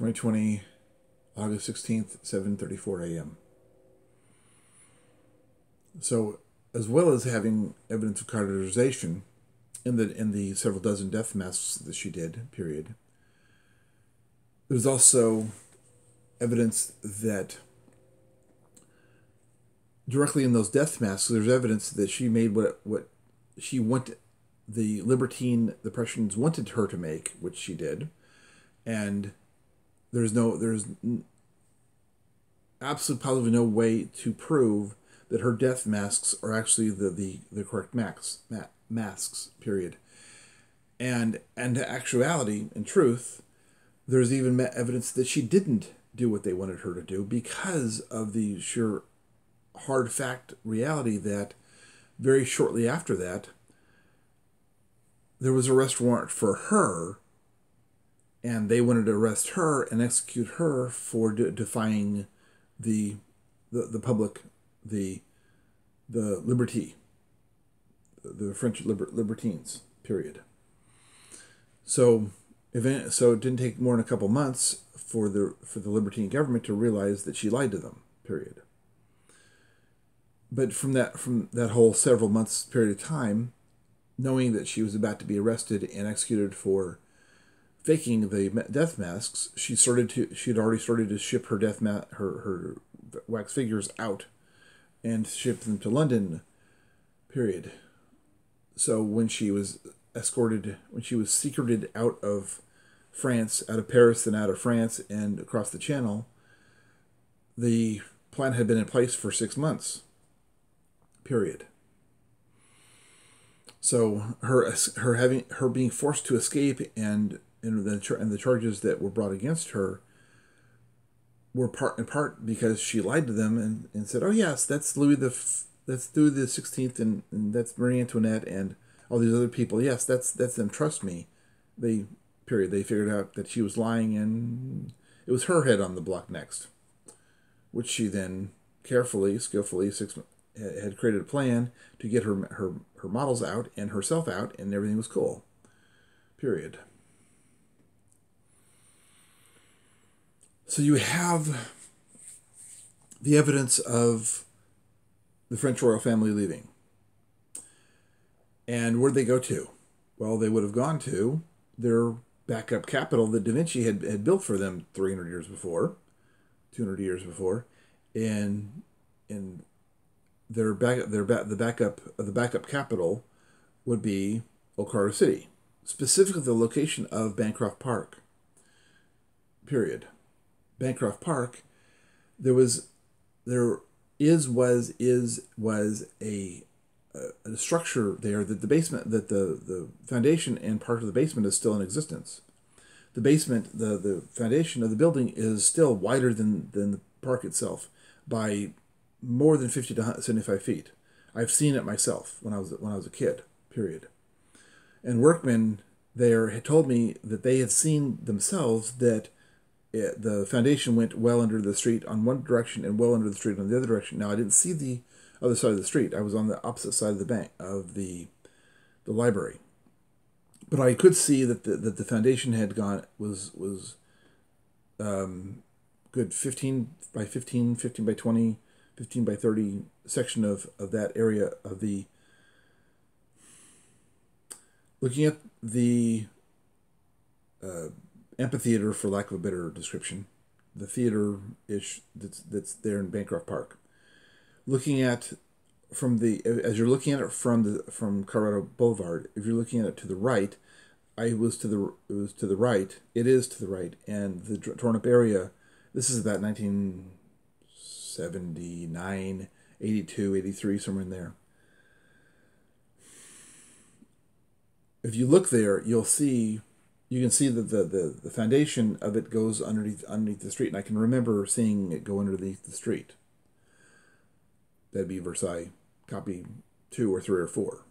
2020, August 16th, 7:34 a.m. So, as well as having evidence of cauterization in the several dozen death masks that she did, period, there's also evidence that directly in those death masks, there's evidence that she made what she wanted, the Prussians wanted her to make, which she did, and there's absolutely positively no way to prove that her death masks are actually the correct masks, period. And actuality, in truth, there's even evidence that she didn't do what they wanted her to do because of the sheer hard fact reality that very shortly after that, there was an arrest warrant for her, and they wanted to arrest her and execute her for defying the public, the liberty, the French libertines, period. So it didn't take more than a couple months for the libertine government to realize that she lied to them, period. But from that whole several months period of time, knowing that she was about to be arrested and executed for faking the death masks, she had already started to ship her her wax figures out and ship them to London, period. So when she was secreted out of France, out of Paris and out of France and across the Channel, the plan had been in place for 6 months, period. So her being forced to escape and the charges that were brought against her were in part because she lied to them and said, "Oh yes, that's Louis the 16th and that's Marie Antoinette and all these other people. Yes, that's them. Trust me." They figured out that she was lying, and it was her head on the block next, which she then carefully, skillfully had created a plan to get her models out and herself out, and everything was cool, period. So you have the evidence of the French royal family leaving. And where'd they go to? Well, they would have gone to their backup capital that Da Vinci had built for them 300 years before, 200 years before, and the backup capital would be Old City, specifically the location of Bancroft Park, period. Bancroft Park, was a structure there that the foundation and part of the basement is still in existence. The basement, the foundation of the building is still wider than the park itself by more than 50 to 75 feet. I've seen it myself when I was a kid, period. And workmen there had told me that they had seen themselves that the foundation went well under the street on one direction and well under the street on the other direction. Now, I didn't see the other side of the street. I was on the opposite side of the bank of the library, but I could see that the foundation had was good 15 by 15, 15 by 20, 15 by 30 section of that area of the. Looking at the amphitheater, for lack of a better description, the theater-ish that's there in Bancroft Park. Looking at as you're looking at it from Colorado Boulevard, if you're looking at it to the right, it is to the right, and the torn up area. This is about 1979, 82, 83, somewhere in there. If you look there, you can see that the foundation of it goes underneath the street, and I can remember seeing it go underneath the street. That'd be Versailles, copy 2 or 3 or 4.